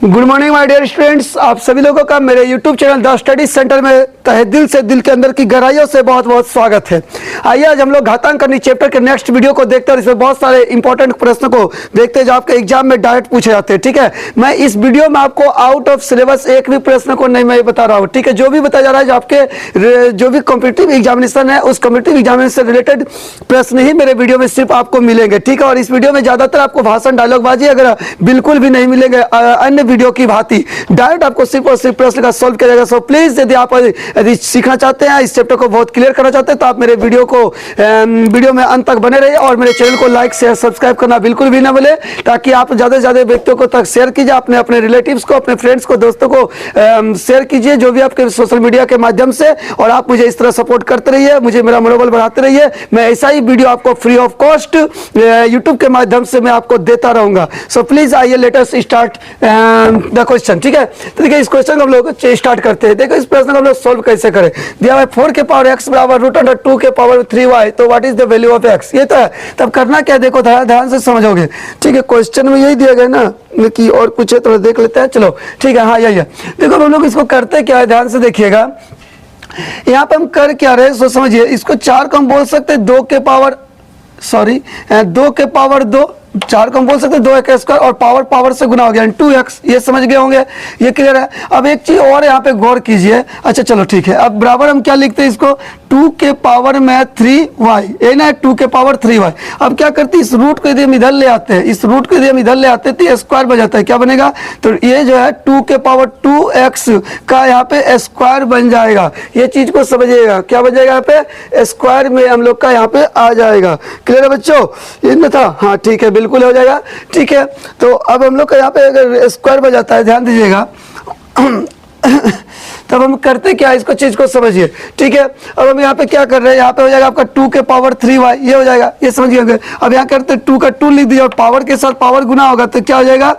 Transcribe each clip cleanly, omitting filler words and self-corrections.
Good morning my dear students, आप सभी लोगों का मेरे YouTube channel The Study Centre में तहे दिल से दिल के अंदर की गहराइयों से बहुत बहुत स्वागत है। आइए आज हम लोग घातांक करनी चैप्टर के नेक्स्ट वीडियो को देखते हैं। इसमें बहुत सारे इंपॉर्टेंट प्रश्न को देखते हैं जो आपके एग्जाम में डायरेक्ट पूछे जाते हैं। ठीक है, मैं इस वीडियो में आपको आउट ऑफ सिलेबस एक भी प्रश्न को नहीं मैं बता रहा हूँ। ठीक है, जो भी बताया जा रहा है, जो आपके जो भी कॉम्पिटिटिव एग्जामिनेशन है उस कॉम्पिटिटिव एग्जामिनेशन से रिलेटेड प्रश्न ही मेरे वीडियो में सिर्फ आपको मिलेंगे। ठीक है, और इस वीडियो में ज्यादातर आपको भाषण डायलॉगबाजी अगर बिल्कुल भी नहीं मिलेंगे अन्य वीडियो की भांति डायरेक्ट आपको सिर्फ और सिर्फ प्रश्न का सॉल्व किया जाएगा। सो प्लीज यदि सीखना चाहते हैं, इस चैप्टर को बहुत क्लियर करना चाहते हैं, तो आप मेरे वीडियो में अंत तक बने रहिए और मेरे चैनल को लाइक शेयर सब्सक्राइब करना बिल्कुल भी ना भूले, ताकि आप ज्यादा से ज्यादा व्यक्तियों को तक शेयर कीजिए, अपने रिलेटिव्स को, अपने फ्रेंड्स को, दोस्तों को शेयर कीजिए जो भी आपके सोशल मीडिया के माध्यम से। और आप मुझे इस तरह सपोर्ट करते रहिए, मुझे मेरा मनोबल बढ़ाते रहिए। मैं ऐसा ही वीडियो आपको फ्री ऑफ कॉस्ट यूट्यूब के माध्यम से मैं आपको देता रहूंगा। सो प्लीज आइए let us start the question. ठीक है, तो देखिए इस क्वेश्चन को हम लोग स्टार्ट करते हैं। देखो इस प्रश्न को हम लोग सोल्व कैसे करें। दिया है 4 के पावर x बराबर √2 के पावर 3y, तो what is the value of x। ये तो है, तब करना क्या है देखो, ध्यान से समझोगे। ठीक है, क्वेश्चन में यही दिया गया ना कि और कुछ है, थोड़ा देख लेते हैं। चलो ठीक है, हाँ यही है। देखो हम लोग इसको करते क्या है, ध्यान से देखिएगा। यहाँ पे हम कर क्या रहे सो समझिए। इसको 4 को हम बोल सकते हैं 2 के पावर 2 4 को हम बोल सकते हैं 2x² और पावर से गुना हो गया 2x। ये समझ गए होंगे, ये क्लियर है। अब एक चीज और यहाँ पे गौर कीजिए। अच्छा चलो ठीक है, अब बराबर हम क्या लिखते हैं इसको 2 के पावर में 3y, ये ना 2 के पावर 3y। अब क्या करते हैं, इस रूट को यदि हम इधर ले आते हैं, तो ये स्क्वायर बन जाता है। क्या बनेगा, तो ये जो है 2 के पावर 2x का यहाँ पे स्क्वायर बन जाएगा। ये चीज को समझिएगा, क्या बन जाएगा यहाँ पे स्क्वायर में हम लोग का यहाँ पे आ जाएगा। क्लियर है बच्चों, ये ना था, हाँ ठीक है बिल्कुल हो जाएगा। ठीक है, तो अब हम लोग का यहाँ पे अगर स्क्वायर बन जाता है, ध्यान दीजिएगा तब हम करते क्या, इसको चीज को समझिए। ठीक है, अब हम यहाँ पे क्या कर रहे हैं, यहाँ पे हो जाएगा आपका 2 के पावर 3y, ये हो जाएगा, ये समझिए। अब यहाँ करते 2 का 2 लिख दीजिए और पावर के साथ पावर गुना होगा, तो क्या हो जाएगा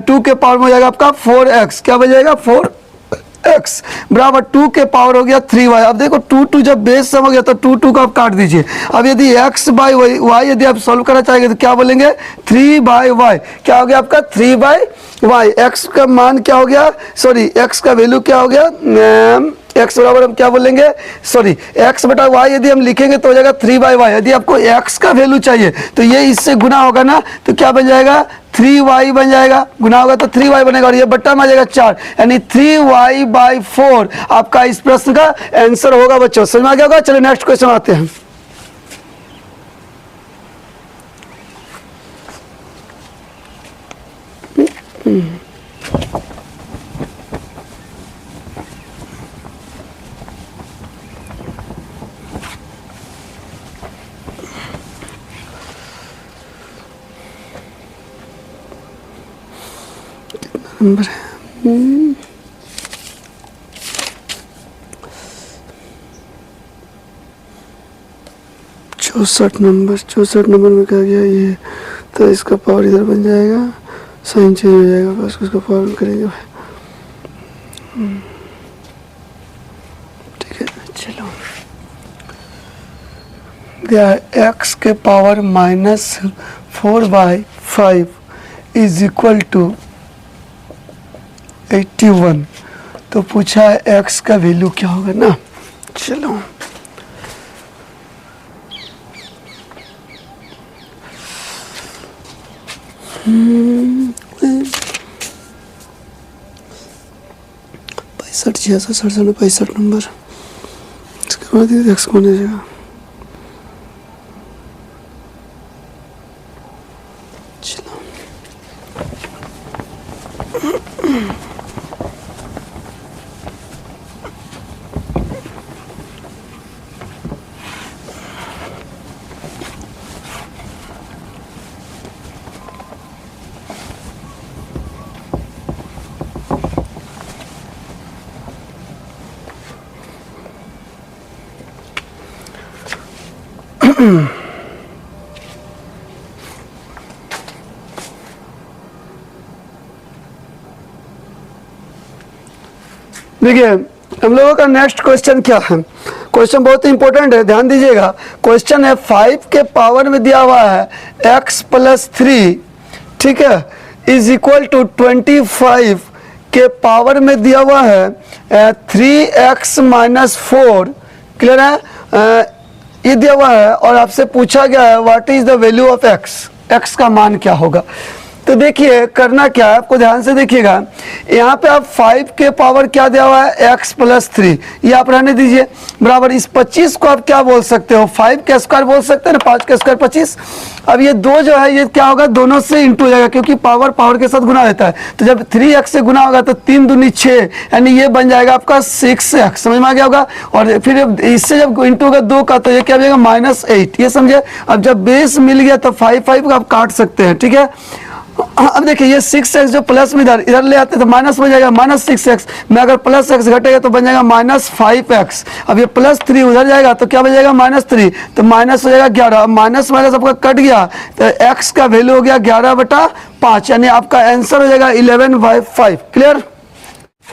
2 के पावर में हो जाएगा आपका 4x। क्या बन जाएगा 4x बराबर 2 के पावर हो गया 3y। अब देखो 2 जब बेस सम हो गया तो 2 को आप काट दीजिए। अब यदि x बाई y यदि आप सॉल्व करना चाहेंगे तो क्या बोलेंगे 3/y। क्या हो गया आपका 3/y। x का मान क्या हो गया, सॉरी x का वैल्यू क्या हो गया, x बराबर हम क्या बोलेंगे, सॉरी x बटा y यदि हम लिखेंगे तो हो जाएगा 3/y। यदि आपको x का वैल्यू चाहिए तो ये इससे गुना होगा ना, तो क्या बन जाएगा 3y बन जाएगा, गुना होगा तो 3y बनेगा और ये बट्टा में आ जाएगा 4, यानी 3y/4 आपका इस प्रश्न का आंसर होगा। बच्चों समझ में आ गया होगा। चलिए नेक्स्ट क्वेश्चन आते हैं। नंबर है 64 नंबर में क्या गया ये, तो इसका पावर इधर बन जाएगा, साइन चेंज हो जाएगा, बस उसका पावर करेंगे। ठीक है चलो, x के पावर -4/5 इज इक्वल टू 81। तो पूछा है x का वैल्यू क्या होगा ना। चलो पैंसठ 66 67 65 नंबर, इसके बाद ये x बन जाएगा। देखिए हम लोगों का नेक्स्ट क्वेश्चन क्या है। क्वेश्चन बहुत इंपॉर्टेंट है, ध्यान दीजिएगा। क्वेश्चन है 5 के पावर में दिया हुआ है x + 3, ठीक है, इज इक्वल टू 25 के पावर में दिया हुआ है 3x माइनस 4, क्लियर है, ये दिया हुआ है और आपसे पूछा गया है what is the value of x का मान क्या होगा। तो देखिए करना क्या है, आपको ध्यान से देखिएगा, यहाँ पे आप 5 के पावर क्या दिया हुआ है x प्लस 3, ये आप रहने दीजिए, बराबर इस 25 को आप क्या बोल सकते हो 5 के स्क्वायर बोल सकते हैं ना, 5 के स्क्वायर 25। अब ये 2 जो है ये क्या होगा, दोनों से इंटू हो जाएगा क्योंकि पावर के साथ गुना होता है, तो जब 3x से गुना होगा तो 3 दूनी 6, यानी ये बन जाएगा आपका 6x, समझ में आ गया होगा। और फिर इससे जब इंटू होगा 2 का तो ये क्या बनेगा -8, ये समझे। अब जब बेस मिल गया तो 5 को आप काट सकते हैं, ठीक है। अब देखिए ये 6x जो प्लस में इधर ले आते तो माइनस हो जाएगा -6x में, अगर प्लस x घटेगा तो बन जाएगा -5x। अब ये +3 उधर जाएगा तो क्या बन जाएगा -3, तो माइनस हो जाएगा 11। अब माइनस माइनस आपका कट गया तो x का वैल्यू हो गया 11/5, यानी आपका आंसर हो जाएगा 11/5, क्लियर।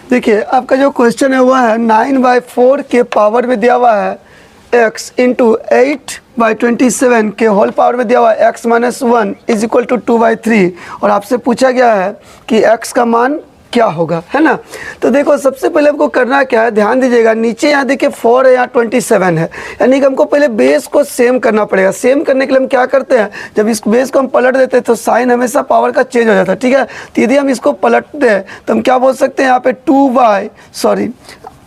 देखिए आपका जो क्वेश्चन है वह है 9/4 के पावर में दिया हुआ है x इंटू 8/27 के होल पावर में दिया हुआ है x minus 1 is equal to 2/3, और आपसे पूछा गया है कि x का मान क्या होगा, है ना। तो देखो सबसे पहले आपको करना क्या है, ध्यान दीजिएगा, नीचे यहाँ देखिए 4 है, यहाँ 27 है, यानी कि हमको पहले बेस को सेम करना पड़ेगा। सेम करने के लिए हम क्या करते हैं, जब इस बेस को हम पलट देते हैं तो साइन हमेशा पावर का चेंज हो जाता है, ठीक है। तो यदि हम इसको पलटते हैं तो हम क्या बोल सकते हैं, यहाँ पे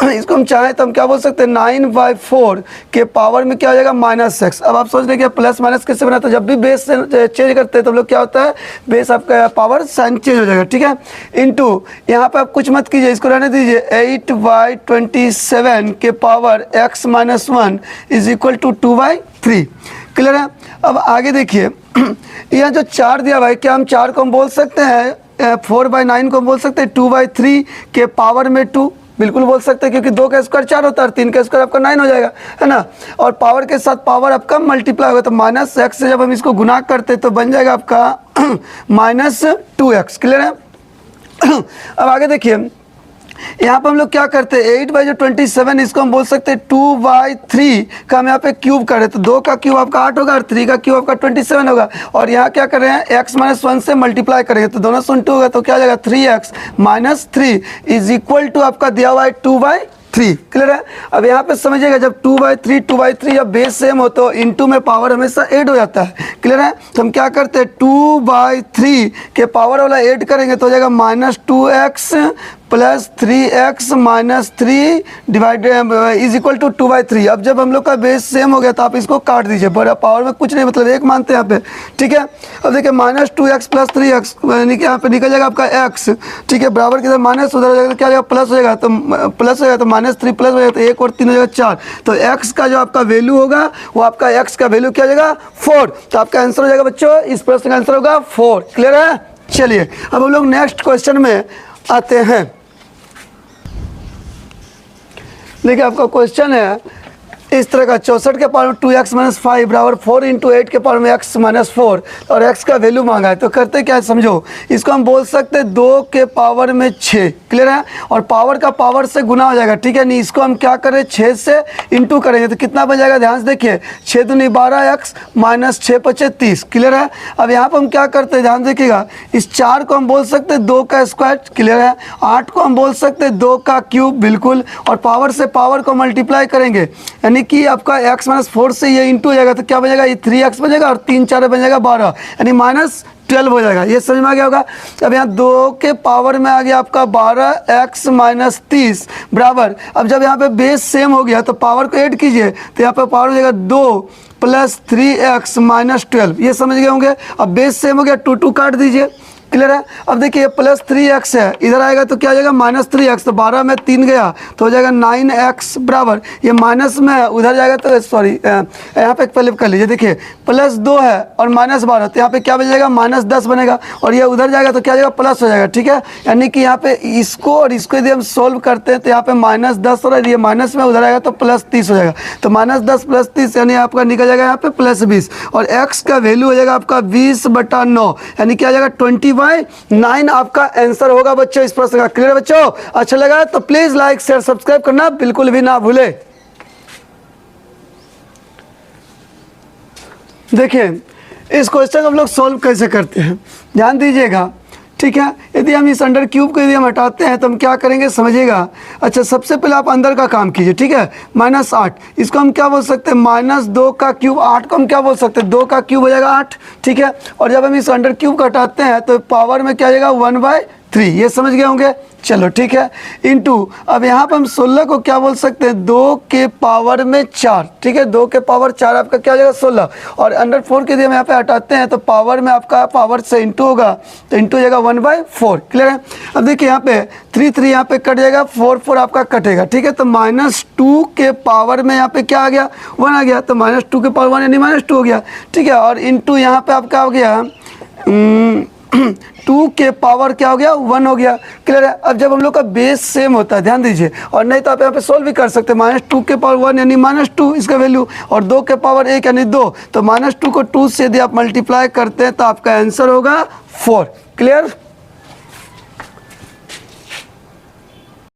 इसको हम चाहें तो हम क्या बोल सकते हैं 9/4 के पावर में क्या हो जाएगा -x। अब आप सोच रहे हैं कि प्लस माइनस कैसे बना, तो जब भी बेस चेंज करते हैं तो हम लोग क्या होता है, बेस आपका पावर साइन चेंज हो जाएगा, ठीक है। इनटू यहाँ पे आप कुछ मत कीजिए, इसको रहने दीजिए, 8/27 के power x minus 1 is equal to 2/3, clear है। अब आगे देखिए यहाँ जो 4 दिया भाई, क्या हम 4 को हम बोल सकते हैं 4/9 को हम बोल सकते हैं 2/3 के पावर में 2, बिल्कुल बोल सकते हैं, क्योंकि 2 का स्क्वायर 4 होता है और 3 का स्क्वायर आपका 9 हो जाएगा, है ना। और पावर के साथ पावर आपका मल्टीप्लाई होगा, तो -x से जब हम इसको गुना करते तो बन जाएगा आपका -2x, क्लियर है। अब आगे देखिए यहाँ पर हम लोग क्या करते हैं, 8/27 इसको हम बोल सकते हैं 2/3 का हम यहाँ पे क्यूब कर रहे हैं, तो 2 का क्यूब आपका 8 होगा और 3 का क्यूब आपका 27 होगा, और यहाँ क्या कर रहे हैं x माइनस 1 से मल्टीप्लाई करेंगे तो दोनों से 2 होगा, तो क्या हो जाएगा 3x minus 3 is equal to आपका दिया हुआ है 2/3, क्लियर है। अब यहाँ पे समझिएगा जब 2/3 जब बेस सेम हो तो इनटू में पावर हमेशा ऐड हो जाता है, क्लियर है। तो हम क्या करते हैं 2/3 के पावर वाला ऐड करेंगे तो हो जाएगा -2x plus 3x minus 3 divide is equal to 2/3। अब जब हम लोग का बेस सेम हो गया तो आप इसको काट दीजिए, बड़ा पावर में कुछ नहीं, मतलब एक मानते हैं यहाँ पे, ठीक है। अब देखिए -2x प्लस 3x यानी कि यहाँ पे निकल जाएगा आपका x, ठीक है, बराबर की तरह माइनस उधर हो जाएगा, क्या हो जाएगा प्लस हो जाएगा, तो प्लस हो जाएगा तो -3 प्लस हो जाएगा तो 1 और 3 हो जाएगा 4, तो x का जो आपका वैल्यू होगा वो आपका x का वैल्यू क्या हो जाएगा 4, तो आपका आंसर हो जाएगा बच्चों, इस प्रश्न का आंसर होगा 4, क्लियर है। चलिए अब हम लोग नेक्स्ट क्वेश्चन में आते हैं। देखिए आपका क्वेश्चन है इस तरह का, 64 के पावर में 2x माइनस 5 बराबर 4 इंटू 8 के पावर में x माइनस 4, और x का वैल्यू मांगा है। तो करते क्या है समझो, इसको हम बोल सकते हैं 2 के पावर में 6, क्लियर है, और पावर का पावर से गुना हो जाएगा, ठीक है। नहीं इसको हम क्या करें 6 से इंटू करेंगे तो कितना बन जाएगा, ध्यान से देखिए 6 दूनी 12x माइनस 6 × 30, क्लियर है। अब यहाँ पर हम क्या करते हैं, ध्यान देखिएगा, इस 4 को हम बोल सकते हैं 2 का स्क्वायर, क्लियर है। 8 को हम बोल सकते हैं 2 का क्यूब, बिल्कुल, और पावर से पावर को मल्टीप्लाई करेंगे यानी कि आपका x माइनस 4 से ये इंटू हो जाएगा तो क्या बनेगा, ये 3x बनेगा और 3 4 बन जाएगा 12, यानी -12 हो जाएगा, ये समझ में आ गया होगा। अब यहाँ 2 के पावर में आ गया आपका 12x माइनस 30 बराबर, अब जब यहाँ पे बेस सेम हो गया तो पावर को ऐड कीजिए तो यहाँ पे पावर हो जाएगा 2 प्लस 3x माइनस 12, ये समझ गए होंगे। अब बेस सेम हो गया 2 काट दीजिए, क्लियर है। अब देखिए प्लस 3x है, इधर आएगा तो क्या आ जाएगा -3x, तो 12 में 3 गया तो हो जाएगा 9x बराबर, ये माइनस में है उधर जाएगा तो सॉरी यहाँ पे पहले कर लीजिए, देखिए +2 है और -12, तो यहाँ पे क्या बन जाएगा -10 बनेगा, और ये उधर जाएगा तो क्या जाएगा प्लस हो जाएगा, ठीक है। यानी कि यहाँ पे इसको और इसको यदि हम सोल्व करते हैं तो यहाँ पे -10 और ये माइनस में उधर आएगा तो +30 हो जाएगा, तो -10 + 30 यानी आपका निकल जाएगा यहाँ पे +20, और x का वैल्यू हो जाएगा आपका 20/9, यानी क्या आ जाएगा 20/9 आपका आंसर होगा बच्चों इस प्रश्न का, क्लियर बच्चों। अच्छा लगा तो प्लीज लाइक शेयर सब्सक्राइब करना बिल्कुल भी ना भूले। देखिए इस क्वेश्चन को हम लोग सॉल्व कैसे करते हैं, ध्यान दीजिएगा, ठीक है। यदि हम इस अंडर क्यूब को यदि हम हटाते हैं तो हम क्या करेंगे समझिएगा। अच्छा, सबसे पहले आप अंदर का काम कीजिए, ठीक है। -8 इसको हम क्या बोल सकते हैं, -2 का क्यूब, 8 को हम क्या बोल सकते हैं, 2 का क्यूब हो जाएगा 8, ठीक है। और जब हम इस अंडर क्यूब को हटाते हैं तो पावर में क्या आ जाएगा 1/3, ये समझ गए होंगे। चलो ठीक है, इनटू अब यहाँ पर हम 16 को क्या बोल सकते हैं, 2 के पावर में 4, ठीक है। 2 के पावर 4 आपका क्या हो जाएगा 16, और अंडर 4 के यदि हम यहाँ पे हटाते हैं तो पावर में आपका पावर से इंटू होगा, तो इंटू हो जाएगा 1/4, क्लियर है। अब देखिए यहाँ पे 3 यहाँ पे कट जाएगा, 4 आपका कटेगा, ठीक है। तो -2 के पावर में यहाँ पे क्या आ गया 1 आ गया, तो -2 के पावर 1 यानी -2 हो गया, ठीक है। और इंटू यहाँ पे आपका हो गया 2 के पावर क्या हो गया 1 हो गया, क्लियर है। अब जब हम लोग का बेस सेम होता है, ध्यान दीजिए, और नहीं तो आप यहाँ पे सोल्व भी कर सकते हैं। -2 के पावर 1 यानी -2 इसका वैल्यू, और 2 के पावर 1 यानी 2, तो -2 को 2 से यदि आप मल्टीप्लाई करते हैं तो आपका आंसर होगा 4, क्लियर।